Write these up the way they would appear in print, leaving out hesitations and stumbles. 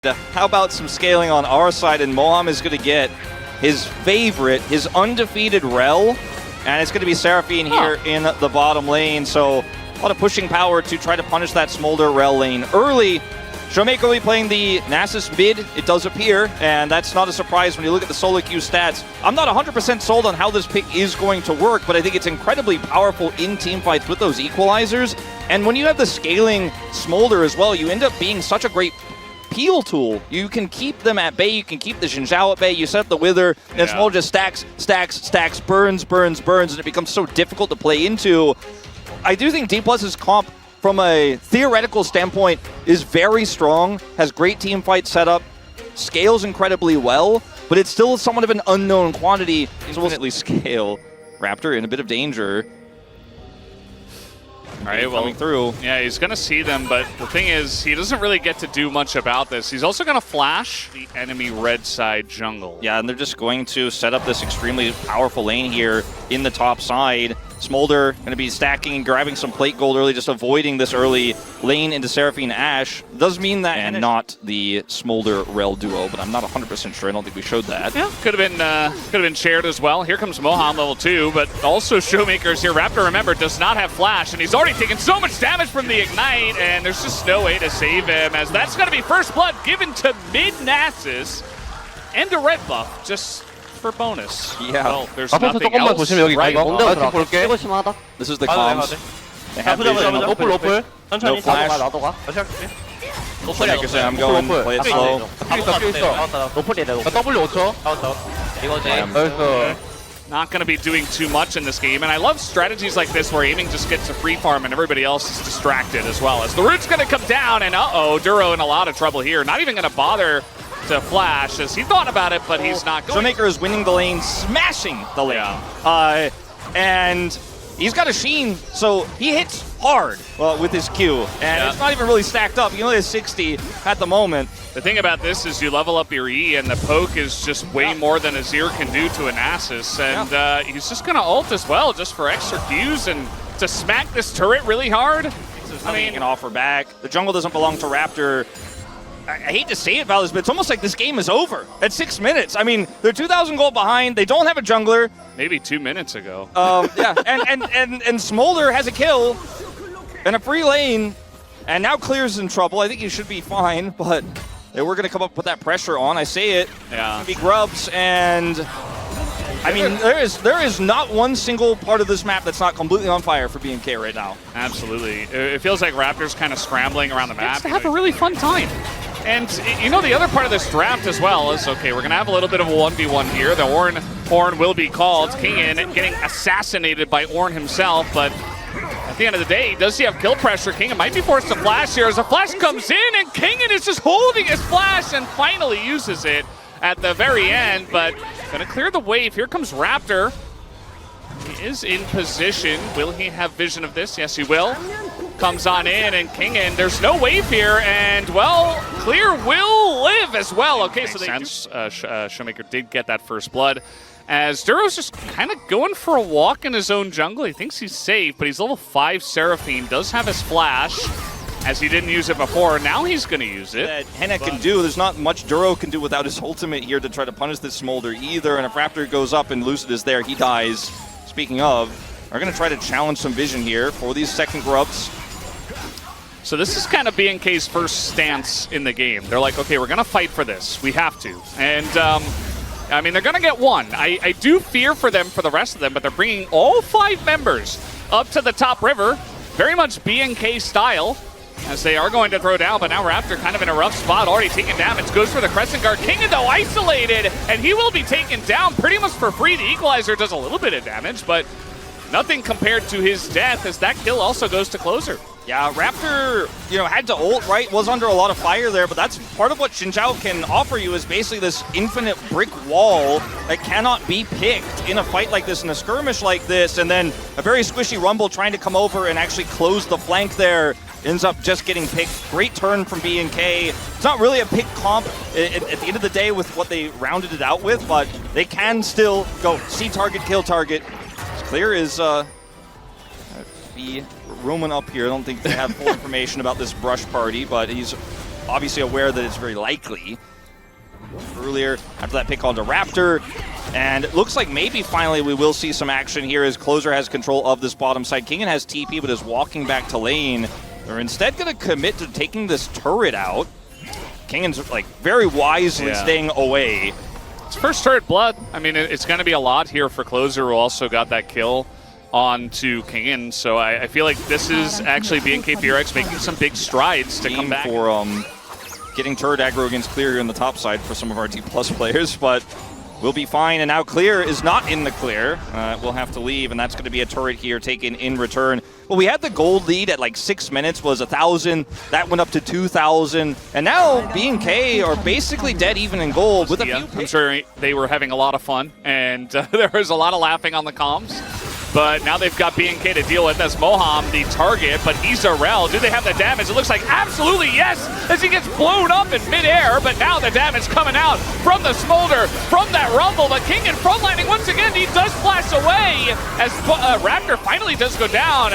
How about some scaling on our side, and Moham is going to get his favorite, his undefeated Rel, and it's going to be Seraphine here in the bottom lane, so a lot of pushing power to try to punish that Smolder Rel lane early. Showmaker will be playing the Nasus mid, it does appear, and that's not a surprise when you look at the solo queue stats. I'm not 100% sold on how this pick is going to work, but I think it's incredibly powerful in team fights with those equalizers, and when you have the scaling Smolder as well, you end up being such a great peel tool. You can keep them at bay, you can keep the Xin Zhao at bay, you set the Wither, and Smolder just stacks, burns, and it becomes so difficult to play into. I do think DPLUS's comp from a theoretical standpoint is very strong, has great team fight setup, scales incredibly well, but it's still somewhat of an unknown quantity. So we'll at least scale. Raptor in a bit of danger. All right, well, coming through. Yeah, he's going to see them, but the thing is, he doesn't really get to do much about this. He's also going to flash the enemy red side jungle. Yeah, and they're just going to set up this extremely powerful lane here in the top side. Smolder going to be stacking and grabbing some plate gold early, just avoiding this early lane into Seraphine Ashe. Does mean that, and not the Smolder Rel duo, but I'm not 100% sure. I don't think we showed that. Yeah, could have been shared as well. Here comes Moham level 2, but also Showmakers here. Raptor, remember, does not have flash, and he's already taken so much damage from the Ignite, and there's just no way to save him, as that's going to be first blood given to mid Nasus and a red buff, just for bonus. Yeah. Well, there's nothing else. Right. This is the comms. They have vision. No flash. I'm going. Play it slow. Not going to be doing too much in this game, and I love strategies like this where aiming just gets a free farm and everybody else is distracted as well. As the root's going to come down, and Duro in a lot of trouble here. Not even going to bother to flash, as he thought about it, but he's not going. Showmaker is winning the lane, smashing the lane. And he's got a Sheen, so he hits hard with his Q, and it's not even really stacked up. He only has 60 at the moment. The thing about this is you level up your E, and the poke is just way more than Azir can do to a Nasus, and he's just going to ult as well, just for extra Qs, and to smack this turret really hard. I mean, he can offer back. The jungle doesn't belong to Raptor. I hate to say it, Valis, but it's almost like this game is over at 6 minutes. I mean, they're 2,000 gold behind. They don't have a jungler. Maybe 2 minutes ago. Yeah, and Smolder has a kill and a free lane, and now Clear's in trouble. I think he should be fine, but they were going to come up with that pressure on. I say it. Yeah. He grubs, and I mean, there is not one single part of this map that's not completely on fire for BNK right now. Absolutely. It feels like Raptor's kind of scrambling around the map to have a really fun time. And, you know, the other part of this draft as well is, okay, we're going to have a little bit of a 1v1 here. The Horn will be called. Kingin getting assassinated by Ornn himself, but at the end of the day, does he have kill pressure? Kingin might be forced to flash here as a flash comes in, and Kingin is just holding his flash and finally uses it at the very end, but going to clear the wave. Here comes Raptor. He is in position. Will he have vision of this? Yes, he will. Comes on in, and Kingin, there's no wave here, and, well, Clear will live as well. Okay, so Showmaker did get that first blood, as Duro's just kind of going for a walk in his own jungle. He thinks he's safe, but he's level 5 Seraphine, does have his flash, as he didn't use it before. Now he's going to use it. That Henna can do. There's not much Duro can do without his ultimate here to try to punish this Smolder either, and if Raptor goes up and Lucid is there, he dies. Speaking of, we're going to try to challenge some vision here for these second grubs. So this is kind of BNK's first stance in the game. They're like, okay, we're going to fight for this. We have to. And, I mean, they're going to get one. I do fear for them for the rest of them, but they're bringing all 5 members up to the top river. Very much BNK style, as they are going to throw down, but now Raptor kind of in a rough spot, already taking damage. Goes for the Crescent Guard. Kingin, though, isolated, and he will be taken down pretty much for free. The Equalizer does a little bit of damage, but nothing compared to his death, as that kill also goes to Closer. Yeah, Raptor, you know, had to ult, right? Was under a lot of fire there, but that's part of what Xin Zhao can offer you is basically this infinite brick wall that cannot be picked in a fight like this, in a skirmish like this, and then a very squishy Rumble trying to come over and actually close the flank there. Ends up just getting picked. Great turn from BNK. It's not really a pick comp at the end of the day with what they rounded it out with, but they can still go see target, kill target. Clear is be roaming up here. I don't think they have full information about this brush party, but he's obviously aware that it's very likely. Earlier, after that pick onto Raptor, and it looks like maybe finally we will see some action here as Closer has control of this bottom side. Kingen has TP but is walking back to lane. They're instead going to commit to taking this turret out. Kingen's like very wisely staying away. It's first turret blood. I mean, it's going to be a lot here for Closer, who also got that kill onto Kingen. So I feel like this is actually BNK FEARX making some big strides to come back. For getting turret aggro against Clear on the top side for some of our D+ players, but we'll be fine. And now Clear is not in the clear. We'll have to leave, and that's going to be a turret here taken in return. Well, we had the gold lead at like 6 minutes, was 1,000. That went up to 2,000. And now BNK are basically dead even in gold. With I'm sure they were having a lot of fun, and there was a lot of laughing on the comms. But now they've got BNK to deal with. That's Moham, the target, but Izarel, do they have the damage? It looks like absolutely yes, as he gets blown up in midair, but now the damage coming out from the Smolder, from that Rumble. But Kingen frontlining once again, he does flash away as Raptor finally does go down.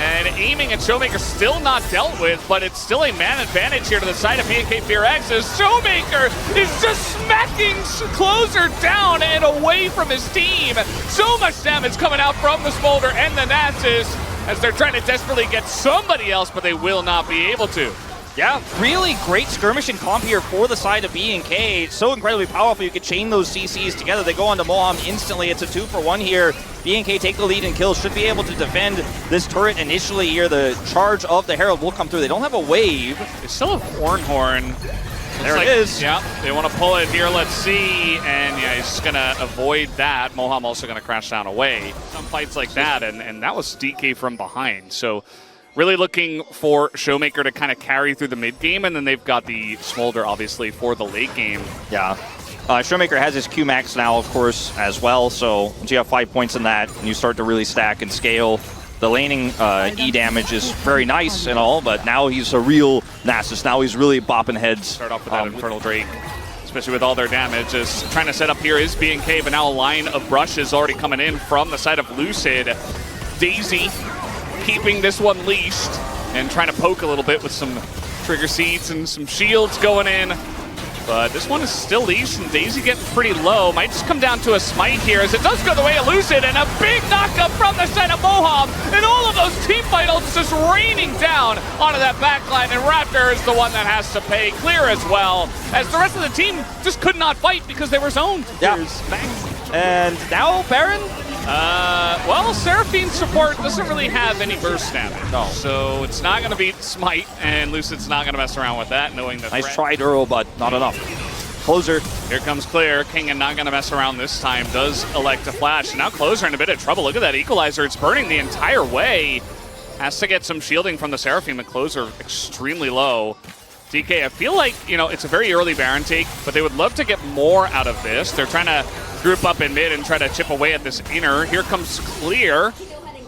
And aiming and Showmaker still not dealt with, but it's still a man advantage here to the side of BNK FEARX as Showmaker is just smacking Closer down and away from his team. So much damage coming out from the Smolder and the Nasus as they're trying to desperately get somebody else, but they will not be able to. Yeah, really great skirmishing comp here for the side of BNK. So incredibly powerful, you could chain those CCs together. They go on to Moham instantly. It's a 2-for-1 here. BNK take the lead and kill, should be able to defend this turret initially here. The charge of the Herald will come through. They don't have a wave. They still have Horn. There it is. Yeah, they want to pull it here. Let's see. And yeah, he's just going to avoid that. Moham also going to crash down away. Some fights like that, and that was DK from behind. So really looking for Showmaker to kind of carry through the mid game, and then they've got the Smolder, obviously, for the late game. Yeah. Showmaker has his Q max now, of course, as well. So once you have 5 points in that, and you start to really stack and scale, the laning E damage is very nice and all, but now he's a real Nasus. Now he's really bopping heads. Start off with that Infernal Drake, especially with all their damage. Is trying to set up here is BNK, but now a line of brushes already coming in from the side of Lucid. Daisy keeping this one leashed and trying to poke a little bit with some trigger seeds and some shields going in. But this one is still leashed, and Daisy getting pretty low. Might just come down to a smite here, as it does go the way of Lucid, and a big knockup from the side of Moham, and all of those team vitals just raining down onto that backline, and Raptor is the one that has to pay. Clear as well, as the rest of the team just could not fight because they were zoned. Yeah. And now Baron? Well, Seraphine's support doesn't really have any burst damage. No. So it's not going to beat Smite, and Lucid's not going to mess around with that, knowing that. Nice try, Duro, but not enough. Closer. Here comes Clear. Kingen not going to mess around this time. Does elect to flash. Now Closer in a bit of trouble. Look at that Equalizer. It's burning the entire way. Has to get some shielding from the Seraphine, but Closer extremely low. DK, I feel like, it's a very early Baron take, but they would love to get more out of this. They're trying to group up in mid and try to chip away at this inner. Here comes Clear,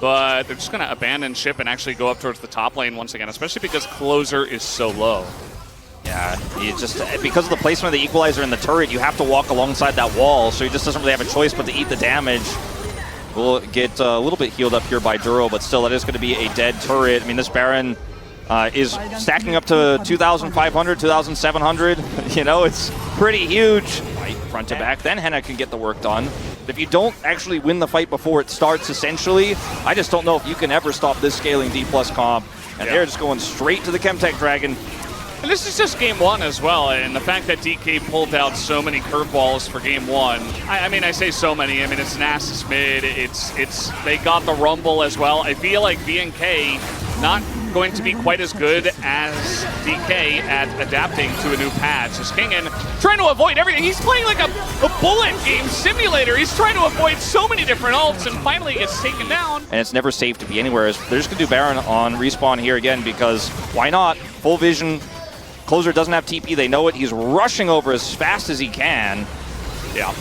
but they're just going to abandon ship and actually go up towards the top lane once again, especially because Closer is so low. Yeah, because of the placement of the Equalizer in the turret, you have to walk alongside that wall, so he just doesn't really have a choice but to eat the damage. We'll get a little bit healed up here by Duro, but still, that is going to be a dead turret. I mean, this Baron is stacking up to 2,500, 2,700. It's pretty huge. Fight front to back, then Henna can get the work done. But if you don't actually win the fight before it starts, essentially, I just don't know if you can ever stop this scaling D+ comp. And they're just going straight to the Chemtech Dragon. And this is just game one as well, and the fact that DK pulled out so many curveballs for game one. I mean, I say so many. I mean, it's Nasus mid. They got the Rumble as well. I feel like BNK not going to be quite as good as DK at adapting to a new patch. As Kingen trying to avoid everything. He's playing like a bullet game simulator. He's trying to avoid so many different ults, and finally gets taken down. And it's never safe to be anywhere. They're just going to do Baron on respawn here again, because why not? Full vision. Closer doesn't have TP, they know it. He's rushing over as fast as he can. Yeah.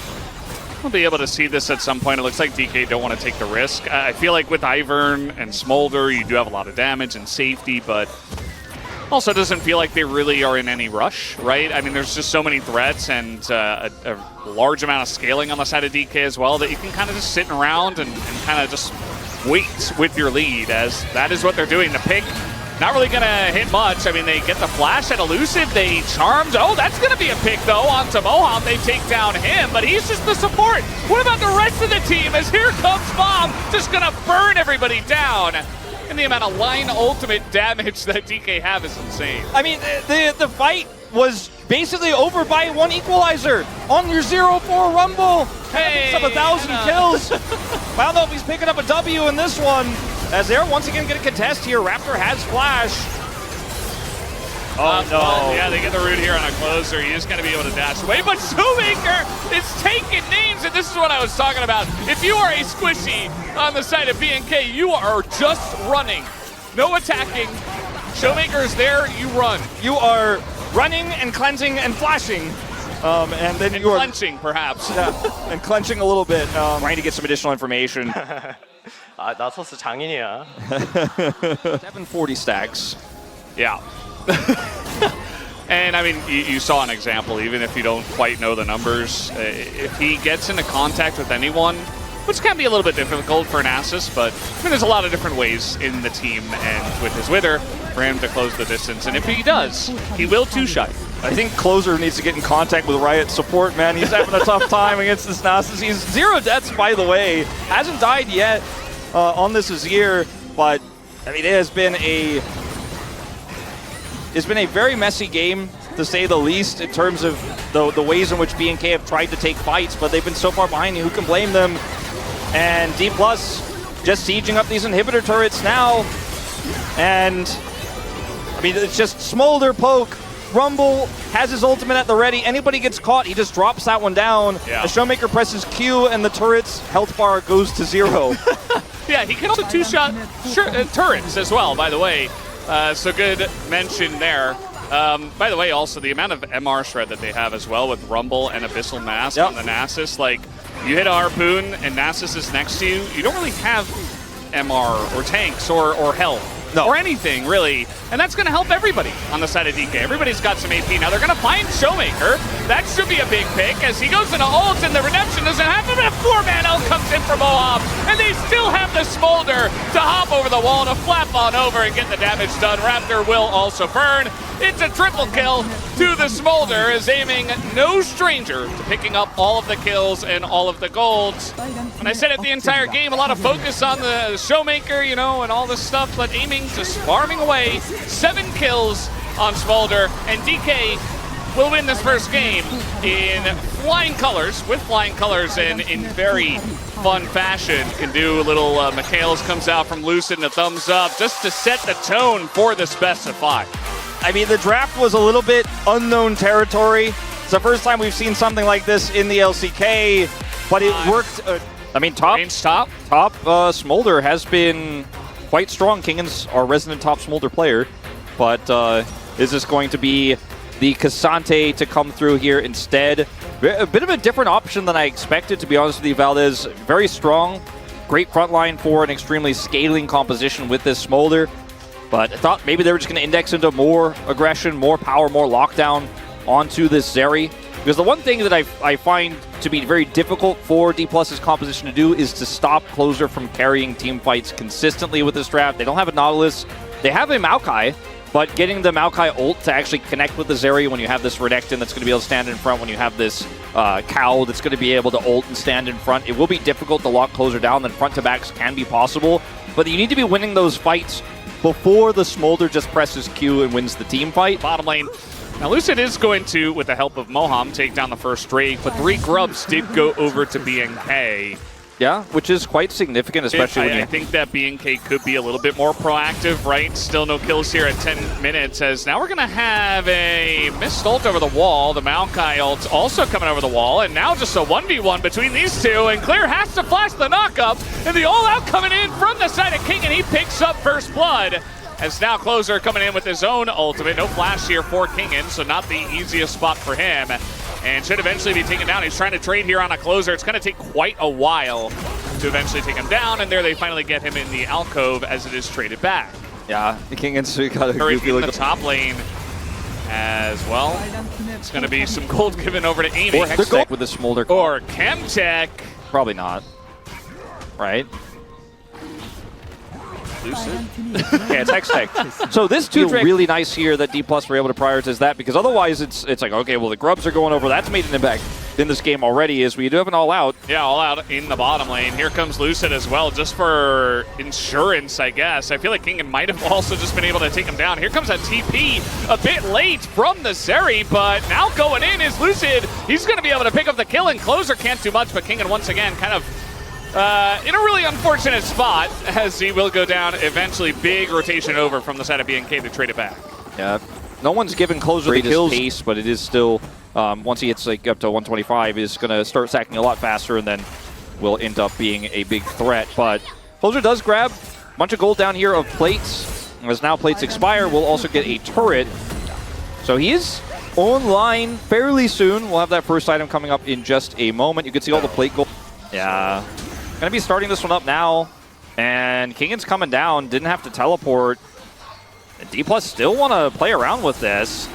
We'll be able to see this at some point. It looks like DK don't want to take the risk. I feel like with Ivern and Smolder, you do have a lot of damage and safety, but also doesn't feel like they really are in any rush, right? I mean, there's just so many threats and a large amount of scaling on the side of DK as well that you can kind of just sit around and kind of just wait with your lead, as that is what they're doing. The pick Not really going to hit much. I mean, they get the flash at Elusive. They charmed. Oh, that's going to be a pick, though, onto Moham. They take down him, but he's just the support. What about the rest of the team? As here comes Mom, just going to burn everybody down. And the amount of line ultimate damage that DK have is insane. I mean, the fight was basically over by one equalizer on your 0-4 Rumble. Hey, up 1,000 kills. I don't know if he's picking up a W in this one. As they're once again going to contest here. Raptor has flash. Oh, no. Well, yeah, they get the root here on a closer. He is going to be able to dash away. But Shoemaker is taking names, and this is what I was talking about. If you are a squishy on the side of BNK, you are just running. No attacking. Shoemaker is there, you run. You are running and cleansing and flashing. And then you are clenching, perhaps. Yeah, and clenching a little bit. Trying to get some additional information. 나서스 장인이야. 740 stacks. Yeah. And I mean, you saw an example, even if you don't quite know the numbers, if he gets into contact with anyone, which can be a little bit difficult for Nasus, but I mean, there's a lot of different ways in the team and with his Wither for him to close the distance. And if he does, he will two-shot. I think Closer needs to get in contact with Riot support, man. He's having a tough time against this Nasus. He's 0 deaths, by the way. Hasn't died yet on this Azir, but I mean, it has been a very messy game, to say the least, in terms of the ways in which BNK have tried to take fights, but they've been so far behind you. Who can blame them? And DPLUS just sieging up these inhibitor turrets now. And I mean, it's just Smolder poke. Rumble has his ultimate at the ready. Anybody gets caught, he just drops that one down. Yeah. The Showmaker presses Q, and the turret's health bar goes to 0. Yeah, he can also two-shot turrets as well, by the way. So good mention there. By the way, also the amount of MR shred that they have as well with Rumble and Abyssal Mask on the Nasus. Like, you hit a Harpoon and Nasus is next to you, you don't really have MR or tanks or health. No. Or anything, really. And that's going to help everybody on the side of DK. Everybody's got some AP. Now they're going to find Showmaker. That should be a big pick as he goes into ult and the redemption doesn't happen. But a 4-man ult comes in from Moham. And they still have the Smolder to hop over the wall, to flap on over and get the damage done. Raptor will also burn. It's a triple kill to the Smolder, is aiming no stranger to picking up all of the kills and all of the golds. And I said it the entire game, a lot of focus on the Showmaker, you know, and all this stuff, but aiming, just farming away. 7 kills on Smolder, and DK will win this first game in flying colors, with flying colors, and in very fun fashion. Can do a little Mikhails comes out from Lucid and a thumbs up just to set the tone for this best of 5. I mean, the draft was a little bit unknown territory. It's the first time we've seen something like this in the LCK, but it worked. I mean, top Smolder has been quite strong. Kingan's our resident top Smolder player, but is this going to be the Cassante to come through here instead? A bit of a different option than I expected, to be honest with you, Valdez. Very strong, great front line for an extremely scaling composition with this Smolder. But I thought maybe they were just going to index into more aggression, more power, more lockdown onto this Zeri. Because the one thing that I find to be very difficult for DPLUS's composition to do is to stop Closer from carrying team fights consistently with this draft. They don't have a Nautilus. They have a Maokai, but getting the Maokai ult to actually connect with the Zeri when you have this Renekton that's going to be able to stand in front, when you have this Cow that's going to be able to ult and stand in front, it will be difficult to lock Closer down. Then front-to-backs can be possible. But you need to be winning those fights before the Smolder just presses Q and wins the team fight. Bottom lane. Now Lucid is going to, with the help of Moham, take down the first Drake, but 3 Grubs did go over to BNK. Yeah, which is quite significant, especially I think that BNK could be a little bit more proactive, right? Still no kills here at 10 minutes, as now we're going to have a missed ult over the wall. The Maokai ult's also coming over the wall, and now just a 1v1 between these two, and Clear has to flash the knockup, and the all-out coming in from the side of King, and he picks up first blood. As now Closer coming in with his own ultimate. No flash here for Kingen, so not the easiest spot for him. And should eventually be taken down. He's trying to trade here on a Closer. It's going to take quite a while to eventually take him down, and there they finally get him in the alcove as it is traded back. Yeah, Kingen's got a goofy look in the top lane as well. It's going to be some gold given over to Amy. Or Hextech with the Smolder. Or Chemtech. Probably not. Right? Lucid? Yeah, it's Hextech. So this feel really nice here that DPLUS were able to prioritize that, because otherwise it's like, okay, well, the Grubs are going over. That's made an impact in this game already, as we do have an all-out. Yeah, all-out in the bottom lane. Here comes Lucid as well, just for insurance, I guess. I feel like Kingen might have also just been able to take him down. Here comes a TP a bit late from the Zeri, but now going in is Lucid. He's going to be able to pick up the kill, and Closer can't do much, but Kingen once again kind of in a really unfortunate spot, as he will go down eventually. Big rotation over from the side of BNK to trade it back. Yeah, no one's given Closer the kills pace, but it is still, once he gets like up to 125, is going to start sacking a lot faster, and then will end up being a big threat. But Closer does grab a bunch of gold down here of plates. As now plates expire, we'll also get a turret. So he is online fairly soon. We'll have that first item coming up in just a moment. You can see all the plate gold. Yeah. Gonna be starting this one up now. And Kingen's coming down. Didn't have to teleport. And DPLUS still want to play around with this.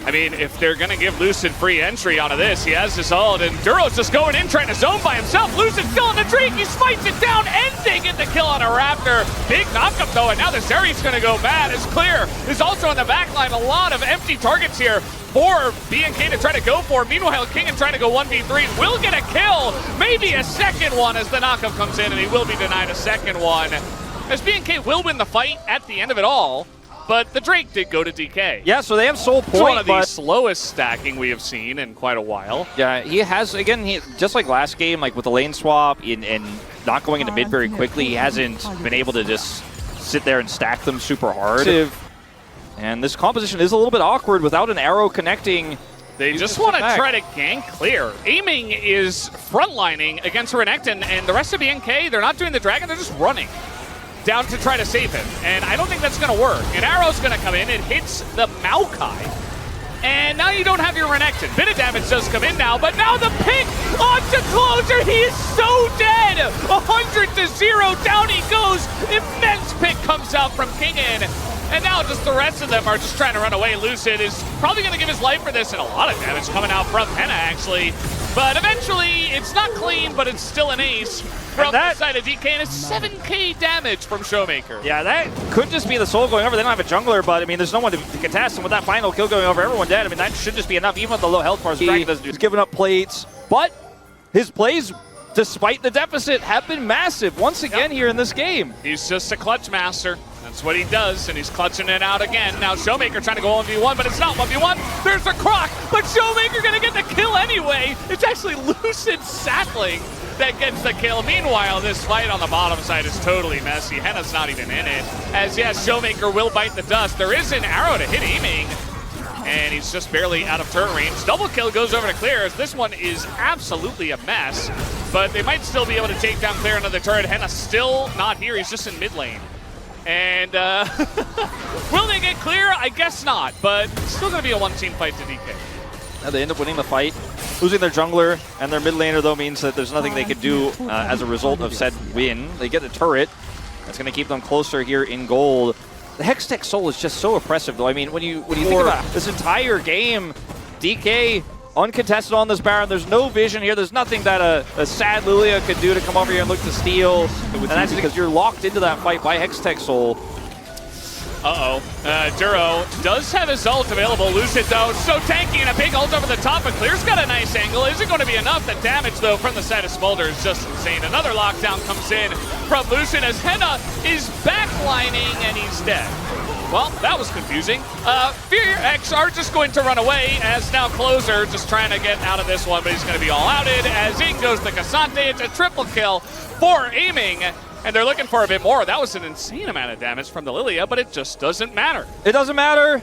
I mean, if they're going to give Lucid free entry out of this, he has his ult, and Duro's just going in, trying to zone by himself. Lucid's still in the tree. He smites it down, and they get the kill on a Raptor. Big knockup, though, and now the Zeri's going to go mad. It's clear. Is also in the backline. A lot of empty targets here for BNK to try to go for. Meanwhile, Kingen trying to go 1v3. Will get a kill. Maybe a second one as the knockup comes in, and he will be denied a second one. As BNK will win the fight at the end of it all. But the Drake did go to DK. Yeah, so they have soul point. It's one of the slowest stacking we have seen in quite a while. Yeah, he has, again, just like last game, like with the lane swap and not going into mid very quickly, he hasn't been able to just sit there and stack them super hard. And this composition is a little bit awkward without an arrow connecting. They just want to try to gank clear. Aiming is frontlining against Renekton, and the rest of BNK, they're not doing the dragon, they're just running down to try to save him. And I don't think that's going to work. An arrow's going to come in. It hits the Maokai. And now you don't have your Renekton. Bit of damage does come in now, but now the pick onto Closer. He is so dead. 100-0. Down he goes. Immense pick comes out from Kingen. And now just the rest of them are just trying to run away. Lucid is probably going to give his life for this, and a lot of damage coming out from Penna, actually. But eventually, it's not clean, but it's still an ace from the side of DK, and it's 7k damage from Showmaker. Yeah, that could just be the soul going over. They don't have a jungler, but I mean, there's no one to contest, and with that final kill going over, everyone dead. I mean, that should just be enough, even with the low health bars. He's giving up plates, but his plays, despite the deficit, have been massive once again here in this game. He's just a clutch master. That's what he does, and he's clutching it out again. Now Showmaker trying to go 1v1, but it's not 1v1. There's a croc, but Showmaker gonna get the kill anyway. It's actually Lucid Sapling that gets the kill. Meanwhile, this fight on the bottom side is totally messy. Henna's not even in it. As yes, Showmaker will bite the dust. There is an arrow to hit Aiming, and he's just barely out of turret range. Double kill goes over to Clear, as this one is absolutely a mess, but they might still be able to take down Clear another turret. Henna's still not here, he's just in mid lane. And will they get Clear? I guess not, but it's still going to be a one-team fight to DK. Now they end up winning the fight. Losing their jungler and their mid laner, though, means that there's nothing they could do as a result of said win. They get a turret. That's going to keep them closer here in gold. The Hextech Soul is just so oppressive, though. I mean, when you think about this entire game, DK uncontested on this Baron. There's no vision here. There's nothing that a sad Lilia could do to come over here and look to steal. And that's because you're locked into that fight by Hextech Soul. Duro does have his ult available. Lucid, though, so tanky, and a big ult over the top, but Clear's got a nice angle. Isn't going to be enough. The damage, though, from the side of Smolder is just insane. Another lockdown comes in from Lucid as Henna is backlining, and he's dead. Well, that was confusing. FEARX are just going to run away, as now Closer just trying to get out of this one, but he's going to be all outed, as in goes the Cassante. It's a triple kill for Aiming, and they're looking for a bit more. That was an insane amount of damage from the Lilia, but it just doesn't matter. It doesn't matter,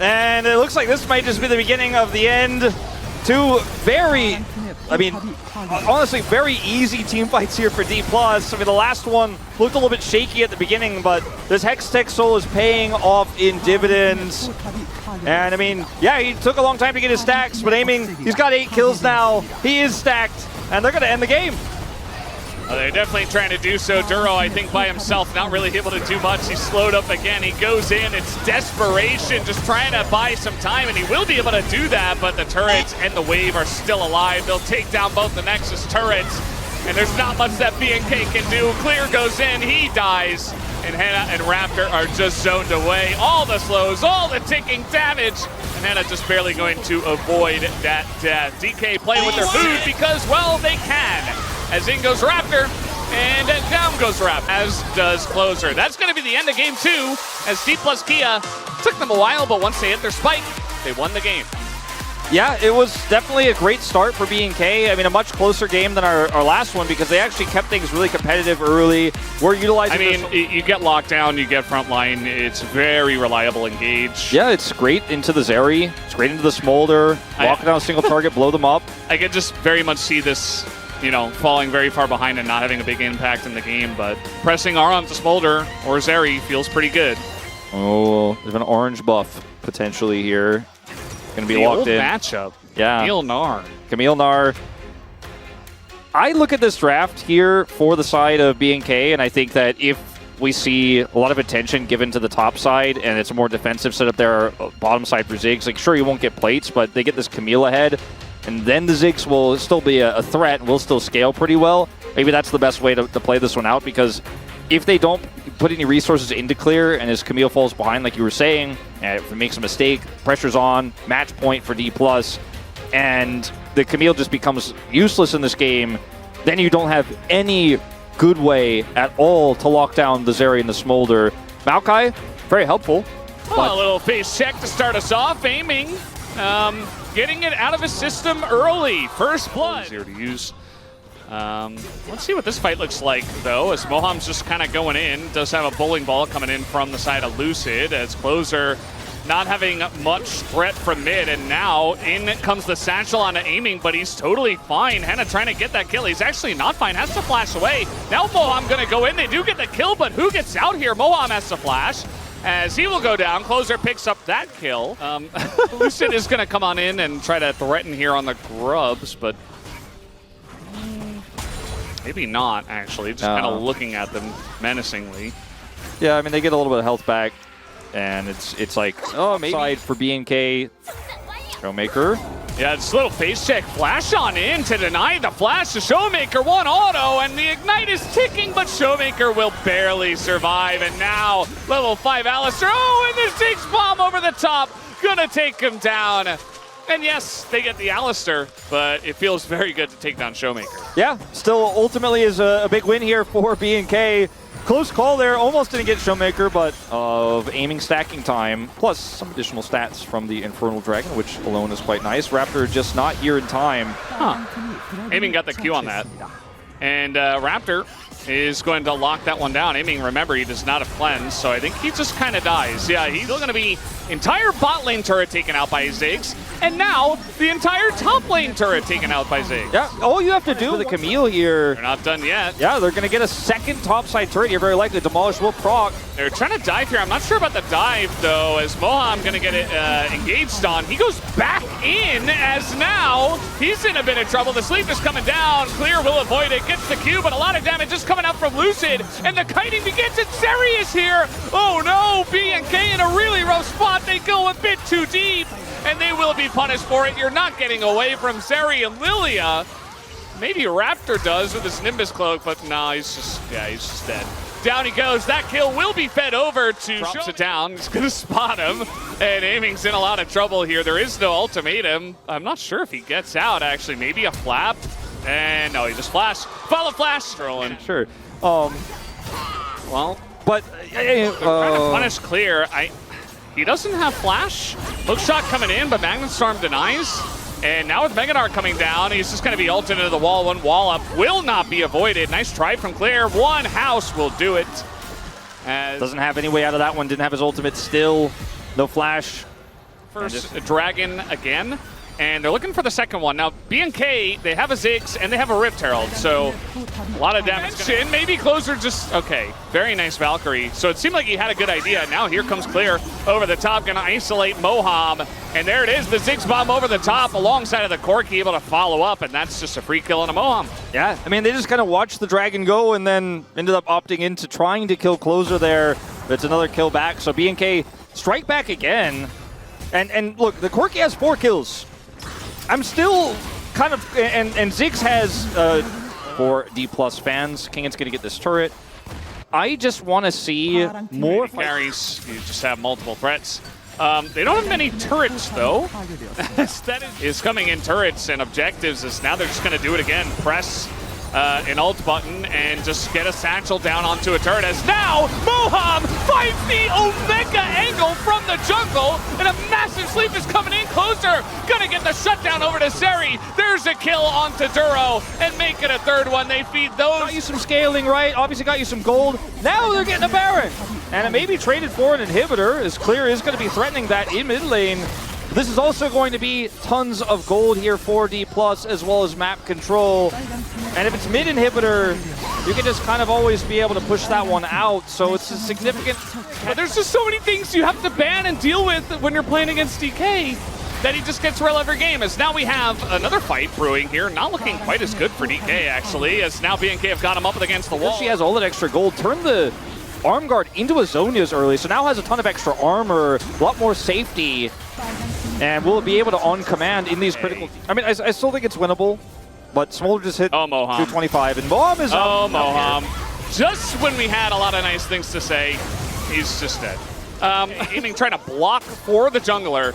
and it looks like this might just be the beginning of the end. Two very, I mean, honestly, very easy team fights here for DPLUS. I mean, the last one looked a little bit shaky at the beginning, but this Hextech Soul is paying off in dividends. And I mean, yeah, he took a long time to get his stacks, but Aiming, he's got 8 kills now. He is stacked, and they're going to end the game. They're definitely trying to do so. Duro, I think, by himself, not really able to do much. He's slowed up again. He goes in. It's desperation, just trying to buy some time, and he will be able to do that, but the turrets and the wave are still alive. They'll take down both the Nexus turrets. and there's not much that BNK can do. Clear goes in, he dies, and Hannah and Raptor are just zoned away. All the slows, all the ticking damage, and Hannah just barely going to avoid that death. DK playing with their food because, well, they can. As in goes Raptor, and down goes Raptor, as does Closer. That's going to be the end of game 2, as DPLUS Kia took them a while, but once they hit their spike, they won the game. Yeah, it was definitely a great start for BNK. I mean, a much closer game than our last one because they actually kept things really competitive early. We're utilizing you get lockdown, you get frontline. It's very reliable engage. Yeah, it's great into the Zeri. It's great into the Smolder. Lock down a single target, blow them up. I could just very much see this, you know, falling very far behind and not having a big impact in the game, but pressing R onto Smolder or Zeri feels pretty good. Oh, there's an orange buff potentially here. Going to be locked in. Matchup. Yeah. Camille Nar. I look at this draft here for the side of BNK, and I think that if we see a lot of attention given to the top side and it's a more defensive setup there, bottom side for Ziggs, like sure you won't get plates, but they get this Camille ahead, and then the Ziggs will still be a threat and will still scale pretty well. Maybe that's the best way to play this one out, because if they don't put any resources into clear and as Camille falls behind, like you were saying, if it makes a mistake, pressure's on, match point for D+, and the Camille just becomes useless in this game, then you don't have any good way at all to lock down the Zeri and the Smolder. Maokai, very helpful. Oh, a little face check to start us off, aiming. Getting it out of his system early. First blood. Zero to use. Let's see what this fight looks like, though, as Moham's just kind of going in. Does have a bowling ball coming in from the side of Lucid, as Closer not having much threat from mid, and now in comes the satchel on aiming, but he's totally fine. Hannah trying to get that kill. He's actually not fine, has to flash away. Now Moham going to go in. They do get the kill, but who gets out here? Moham has to flash, as he will go down. Closer picks up that kill. Lucid is going to come on in and try to threaten here on the grubs, but maybe not, actually. Just kind of looking at them menacingly. Yeah, I mean, they get a little bit of health back, and it's like, oh, maybe side for BNK. Showmaker. Yeah, just a little face check. Flash on in to deny the flash to Showmaker. One auto, and the Ignite is ticking, but Showmaker will barely survive. And now, level 5 Alistair. Oh, and the Ziggs bomb over the top. Gonna take him down. And yes, they get the Alistair, but it feels very good to take down Showmaker. Yeah, still ultimately is a big win here for BNK. Close call there, almost didn't get Showmaker, but of aiming stacking time, plus some additional stats from the Infernal Dragon, which alone is quite nice. Raptor just not here in time. Aiming got the Q on that. And Raptor is going to lock that one down. Aiming, remember, he does not have cleanse, so I think he just kind of dies. Yeah, he's still going to be entire bot lane turret taken out by Ziggs, and now the entire top lane turret taken out by Ziggs. Yeah, all you have to do with the Camille here. They're not done yet. Yeah, they're going to get a second topside turret here, very likely. Demolish will proc. They're trying to dive here. I'm not sure about the dive, though, as Moham going to get it engaged on. He goes back in, as now he's in a bit of trouble. The sleep is coming down. Clear will avoid it, gets the Q, but a lot of damage is coming out from Lucid, and the kiting begins. It's Zeri is here. Oh no, BNK in a really rough spot. They go a bit too deep, and they will be punished for it. You're not getting away from Zeri and Lilia. Maybe Raptor does with his Nimbus cloak, but no, he's just dead. Down he goes. That kill will be fed over to Drops it down. He's going to spot him, and Aiming's in a lot of trouble here. There is no ultimatum. I'm not sure if he gets out, actually. Maybe a flap. And no, he just flashed. Follow flash. Trolling. Sure. Well, but trying to punish Clear. He doesn't have flash. Hook shot coming in, but Magnet Storm denies. And now with Megadar coming down, he's just going to be ulted into the wall. One wall up will not be avoided. Nice try from Clear. One house will do it. Doesn't have any way out of that one. Didn't have his ultimate still. No flash. First Dragon again. And they're looking for the second one. Now, BNK, they have a Ziggs and they have a Rift Herald, so a lot of damage. Maybe Closer just, okay, very nice Valkyrie. So it seemed like he had a good idea. Now here comes Clear over the top, gonna isolate Moham. And there it is, the Ziggs bomb over the top alongside of the Corki, able to follow up, and that's just a free kill on a Moham. Yeah, I mean, they just kind of watched the Dragon go and then ended up opting into trying to kill Closer there. It's another kill back, so BNK strike back again. And look, the Corki has 4 kills. I'm still kind of, and Ziggs has for DPLUS fans. Kingan's going to get this turret. I just want to see more carries. You just have multiple threats. They don't have many turrets, though. That is coming in turrets and objectives. Is now they're just going to do it again. Press an alt button and just get a satchel down onto a turret. As now, Moham finds the Omega angle from the jungle, and a massive sleep is coming in closer. Gonna get the shutdown over to Seri. There's a kill onto Duro, and make it a third one. They feed those. Got you some scaling, right? Obviously got you some gold. Now they're getting a Baron. And it may be traded for an inhibitor, as Clear is going to be threatening that in mid lane. This is also going to be tons of gold here for DPLUS, as well as map control. And if it's mid inhibitor, you can just kind of always be able to push that one out. So it's a significant... But there's just so many things you have to ban and deal with when you're playing against DK that he just gets rel every game. As now we have another fight brewing here. Not looking quite as good for DK, actually, as now BNK have got him up against the wall. She has all that extra gold. Turn the arm guard into a Zhonya's early, so now has a ton of extra armor, a lot more safety, and will be able to on command in these critical... I mean, I still think it's winnable, but Smolder just hit 225, and Moham is up. Moham. Just when we had a lot of nice things to say, he's just dead. Aiming, trying to block for the jungler.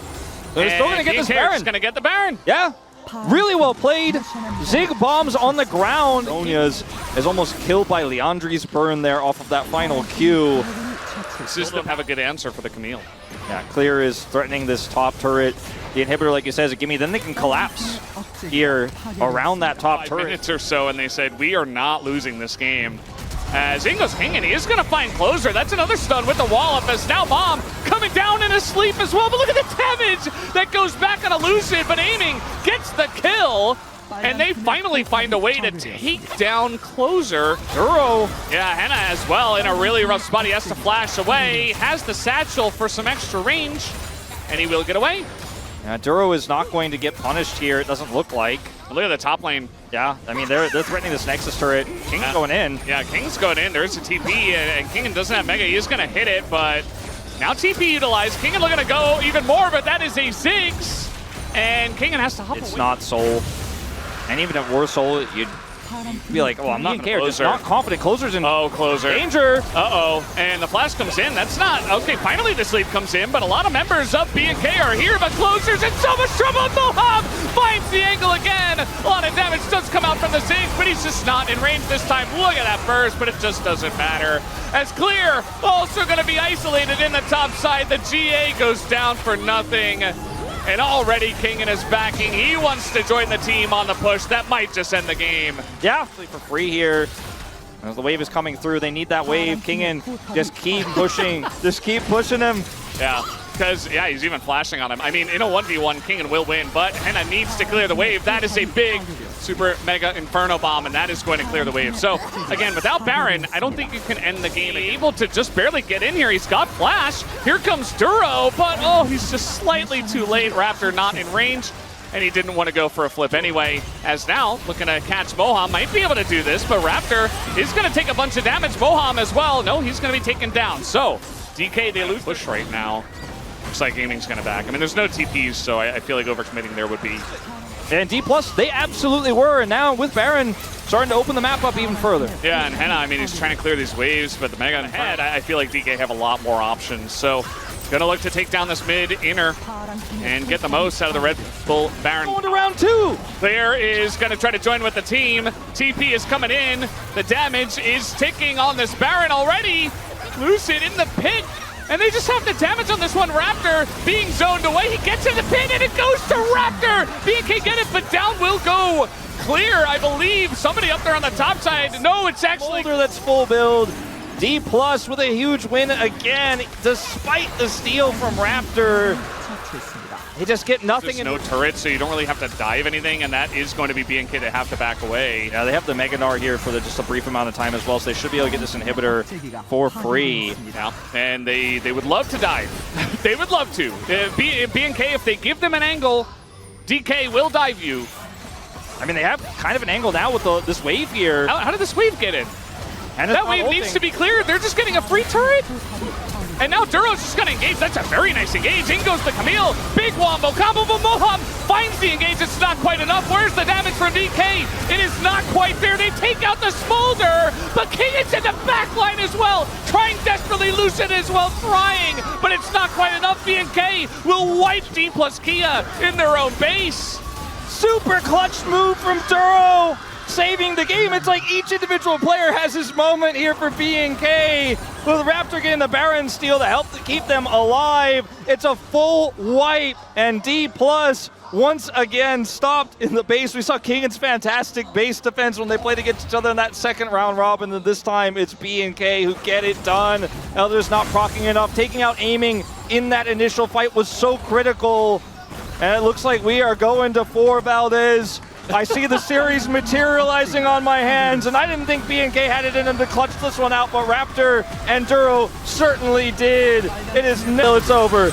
They're still going to get this Baron. Going to get the Baron. Yeah. Really well played. Zig bombs on the ground. Zhonya's is almost killed by Leandri's burn there off of that final Q. System have a good answer for the Camille. Yeah, Clear is threatening this top turret. The inhibitor, like you said, is a gimme. Then they can collapse here around that top turret. 5 minutes or so, and they said, we are not losing this game. As in goes King, and he is going to find closer. That's another stun with the wall up, as now Mom coming down in his sleep as well. But look at the damage that goes back on Elusive, but Aiming gets the kill. And they finally find a way to take down closer. Duro, yeah, Henna as well in a really rough spot. He has to flash away, has the satchel for some extra range, and he will get away. Duro is not going to get punished here, it doesn't look like. Look at the top lane. Yeah, I mean, they're threatening this Nexus turret. King's going in. Yeah, King's going in. There's a TP, and Kingen doesn't have Mega. He is going to hit it, but now TP utilized. Kingen looking to go even more, but that is a Ziggs, and Kingen has to hop away. It's not Soul. And even if it were Soul, you'd be like, oh, I'm not care. Just not confident. Closer's in closer. Danger. Uh-oh. And the flash comes in. That's not... Okay, finally the sleep comes in, but a lot of members of B&K are here, but Closer's in so much trouble. Moham finds the angle again. A lot of damage does come out from the Zig, but he's just not in range this time. Look at that burst, but it just doesn't matter. As Clear also going to be isolated in the top side. The GA goes down for nothing. And already Kingen is backing. He wants to join the team on the push. That might just end the game. Yeah, for free here. As the wave is coming through, they need that wave. Kingen, just keep pushing. Just keep pushing him. Yeah, because, yeah, he's even flashing on him. I mean, in a 1v1, Kingen will win, but Henna needs to clear the wave. That is a big super mega inferno bomb, and that is going to clear the wave. So, again, without Baron, I don't think you can end the game. Able to just barely get in here. He's got flash. Here comes Duro, but, oh, he's just slightly too late. Raptor not in range, and he didn't want to go for a flip anyway. As now, looking to catch Moham, might be able to do this, but Raptor is going to take a bunch of damage. Moham as well. No, he's going to be taken down. So, DK, they lose push right now. Looks like Gaming's going to back. I mean, there's no TPs, so I feel like overcommitting there would be... And DPLUS, they absolutely were, and now with Baron, starting to open the map up even further. Yeah, and Henna, I mean, he's trying to clear these waves, but the Mega ahead, I feel like DK have a lot more options. So, gonna look to take down this mid inner and get the most out of the Red Bull Baron. Going to round 2. Claire is gonna try to join with the team. TP is coming in. The damage is ticking on this Baron already. Lucid in the pit. And they just have the damage on this one. Raptor being zoned away. He gets in the pit and it goes to Raptor. BNK get it, but down will go Clear, I believe. Somebody up there on the top side. No, it's actually... Boulder that's full build. DPLUS with a huge win again, despite the steal from Raptor. They just get nothing. There's no turret, so you don't really have to dive anything, and that is going to be BNK to have to back away. Yeah, they have the Meganar here for just a brief amount of time as well, so they should be able to get this inhibitor for free. Yeah, and they would love to dive. They would love to. BNK, if they give them an angle, DK will dive you. I mean, they have kind of an angle now with this wave here. How did this wave get in? And that wave needs to be cleared. They're just getting a free turret. And now Duro's just going to engage. That's a very nice engage. In goes the Camille. Big wombo combo, but Moham finds the engage, it's not quite enough. Where's the damage from DK? It is not quite there. They take out the smolder, but King is in the back line as well, trying desperately Lucid as well, trying, but it's not quite enough. BNK will wipe DPLUS Kia in their own base. Super clutch move from Duro, saving the game. It's like each individual player has his moment here for BNK. With Raptor getting the Baron steal to help to keep them alive. It's a full wipe, and DPLUS once again stopped in the base. We saw Kingan's fantastic base defense when they played against each other in that second round robin, and this time it's BNK who get it done. Elder's not proccing enough. Taking out aiming in that initial fight was so critical. And it looks like we are going to 4, Valdez. I see the series materializing on my hands, and I didn't think BNK had it in them to clutch this one out, but Raptor and Duro certainly did. It is nil, it's over.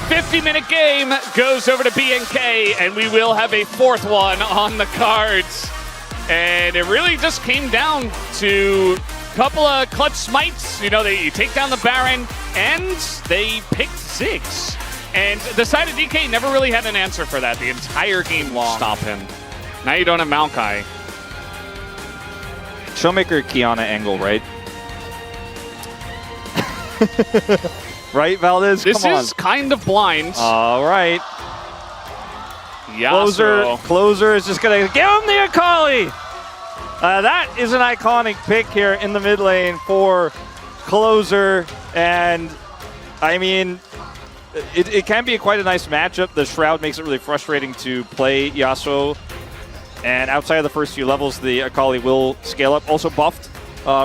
50-minute game goes over to BNK, and we will have a 4th one on the cards. And it really just came down to a couple of clutch smites. You know, you take down the Baron, and they picked Ziggs. And the side of DK never really had an answer for that the entire game long. Stop him. Now you don't have Maokai. Showmaker Kiana angle, right? Right, Valdez? This is kind of blind. All right. Yasuo. Closer is just going to give him the Akali. That is an iconic pick here in the mid lane for Closer. And, I mean, it can be quite a nice matchup. The Shroud makes it really frustrating to play Yasuo. And outside of the first few levels, the Akali will scale up. Also buffed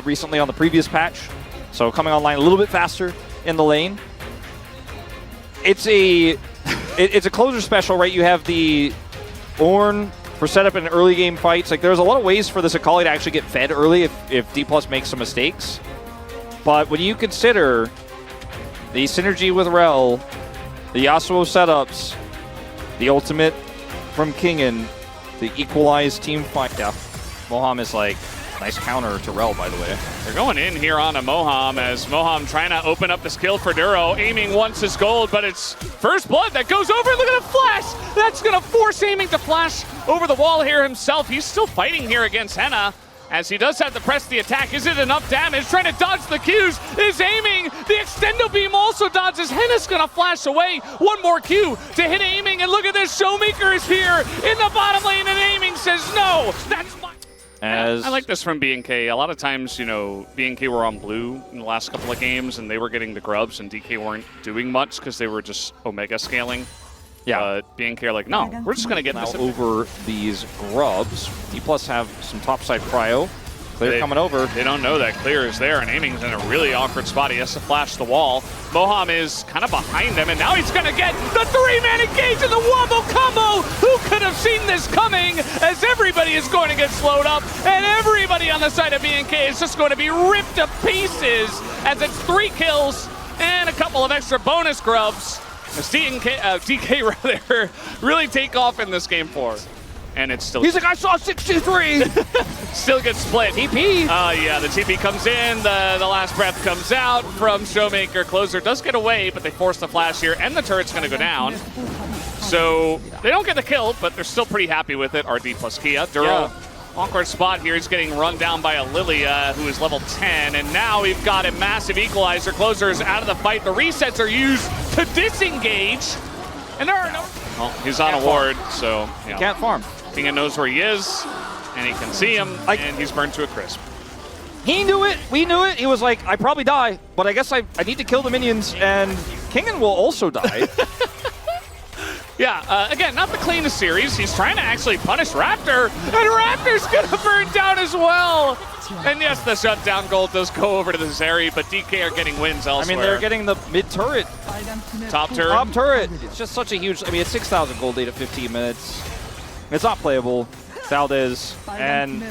recently on the previous patch. So coming online a little bit faster in the lane. It's a Closer special, right? You have the Ornn for setup in early game fights. Like, there's a lot of ways for this Akali to actually get fed early if DPLUS makes some mistakes. But when you consider the synergy with Rel, the Yasuo setups, the ultimate from Kingan, the equalized team fight. Yeah, Moham is like, nice counter to Rel, by the way. They're going in here on a Moham as Moham trying to open up the skill for Duro. Aiming once is gold, but it's first blood that goes over. Look at the flash. That's going to force aiming to flash over the wall here himself. He's still fighting here against Henna, as he does have to press the attack. Is it enough damage? Trying to dodge the Qs, is aiming. The extendo beam also dodges. Henna's gonna flash away. One more Q to hit aiming, and look at this, Showmaker is here in the bottom lane, and aiming says no, that's my... I like this from BNK. A lot of times, you know, BNK were on blue in the last couple of games, and they were getting the grubs, and DK weren't doing much because they were just Omega scaling. Yeah, BNK are like, no, we're just going to get now this over these grubs. DPLUS have some topside cryo. Clear coming over. They don't know that Clear is there, and aiming's in a really awkward spot. He has to flash the wall. Moham is kind of behind him, and now he's going to get the 3-man engage in the wombo combo. Who could have seen this coming? As everybody is going to get slowed up, and everybody on the side of BNK is just going to be ripped to pieces as it's 3 kills and a couple of extra bonus grubs. As DK rather really take off in this game 4. And it's still... He's like, I saw 63! Still gets split. TP! Yeah, the TP comes in, the last breath comes out from Showmaker. Closer does get away, but they force the flash here, and the turret's going to go down. So they don't get the kill, but they're still pretty happy with it. RD plus Kia. Duro, awkward spot here. He's getting run down by a Lilia, who is level 10, and now we've got a massive equalizer. Closer is out of the fight. The resets are used to disengage, and there are no... Well, he's on a ward, so... He can't farm. Kingan knows where he is, and he can see him, and he's burned to a crisp. He knew it, we knew it. He was like, I probably die, but I guess I need to kill the minions, and Kingan will also die. Yeah, again, not the cleanest series. He's trying to actually punish Raptor, and Raptor's gonna burn down as well. And yes, the shutdown gold does go over to the Zeri, but DK are getting wins elsewhere. I mean, they're getting the mid-turret. Top turret. Top turret. It's just such a huge... I mean, it's 6,000 gold data, 15 minutes. It's not playable. Valdez. And,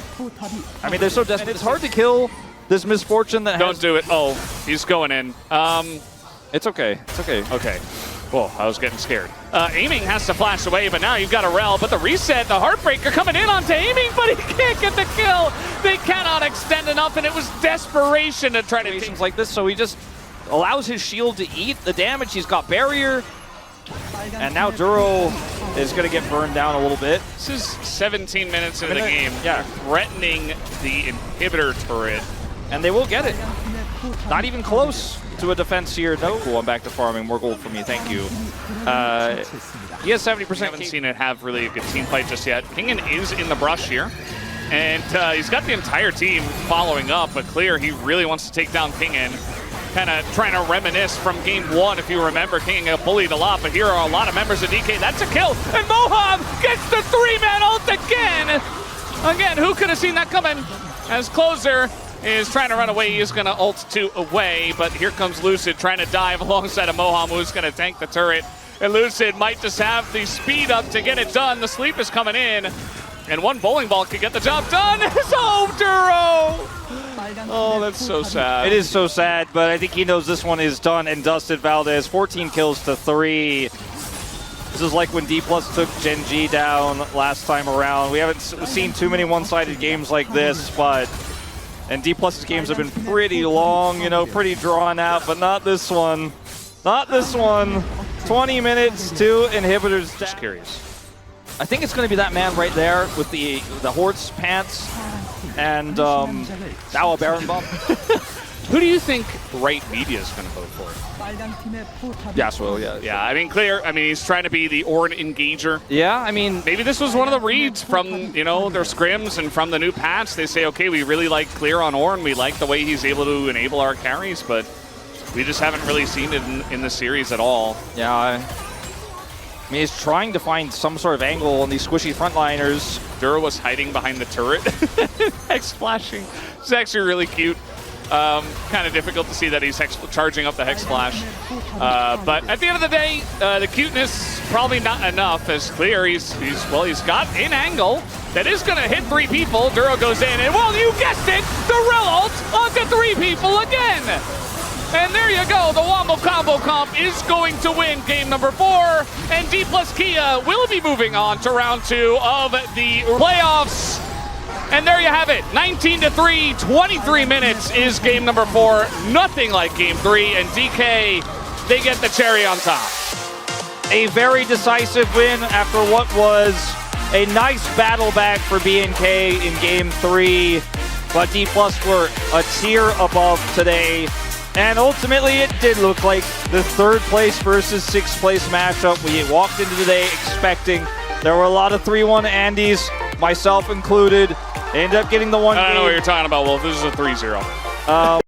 I mean, they're so desperate. It's hard to kill this misfortune that Don't do it. Oh, he's going in. It's okay. It's okay. Okay. Whoa, I was getting scared. Aiming has to flash away, but now you've got a Rel. But the reset, the Heartbreaker coming in onto aiming, but he can't get the kill. They cannot extend enough, and it was desperation to try to take like this. So he just allows his shield to eat the damage. He's got barrier, and now Duro is going to get burned down a little bit. This is 17 minutes into the game. Yeah. Threatening the inhibitor turret. And they will get it. Not even close to a defense here. No. Cool, I'm back to farming. More gold for me. Thank you. He has 70%. Haven't seen it have really a good team fight just yet. Kingen is in the brush here. And he's got the entire team following up, but clear he really wants to take down Kingen. Kind of trying to reminisce from game 1, if you remember. Kingen got bullied a lot, but here are a lot of members of DK. That's a kill, and Moham gets the 3-man ult again! Again, who could have seen that coming? As Closer is trying to run away, he's going to ult 2 away, but here comes Lucid trying to dive alongside of Moham, who's going to tank the turret. And Lucid might just have the speed up to get it done. The sleep is coming in. And one bowling ball could get the job done. So Duro! Oh, that's so sad. It is so sad, but I think he knows this one is done and dusted. Valdez, 14 kills to 3. This is like when DPLUS took Gen G down last time around. We haven't seen too many one-sided games like this, and DPLUS's games have been pretty long, you know, pretty drawn out, but not this one. Not this one. 20 minutes, 2 inhibitors. Just curious. I think it's going to be that man right there with the horse pants and now a Baron bomb. Who do you think Right Media is going to vote for? Yasuo, yeah. Yeah, I mean, clear. I mean, he's trying to be the Ornn engager. Yeah, I mean, maybe this was one of the reads from, you know, their scrims and from the new patch. They say, okay, we really like Clear on Ornn. We like the way he's able to enable our carries, but we just haven't really seen it in the series at all. Yeah, I mean, he's trying to find some sort of angle on these squishy frontliners. Dura was hiding behind the turret. Hex splashing. It's actually really cute. Kind of difficult to see that he's charging up the Hex Flash. But at the end of the day, the cuteness probably not enough. As Clear, he's got an angle that is going to hit 3 people. Duro goes in, and well, you guessed it, the Rel ult onto 3 people again. And there you go, the Wombo Combo Comp is going to win game number 4, and DPLUS Kia will be moving on to round 2 of the playoffs. And there you have it, 19-3, 23 minutes is game number 4. Nothing like game 3, and DK, they get the cherry on top. A very decisive win after what was a nice battle back for BNK in game 3, but DPLUS were a tier above today. And ultimately, it did look like the 3rd place versus 6th place matchup. We walked into today expecting there were a lot of 3-1 Andes, myself included. They ended up getting the one game. I don't know what you're talking about, Wolf. This is a 3-0.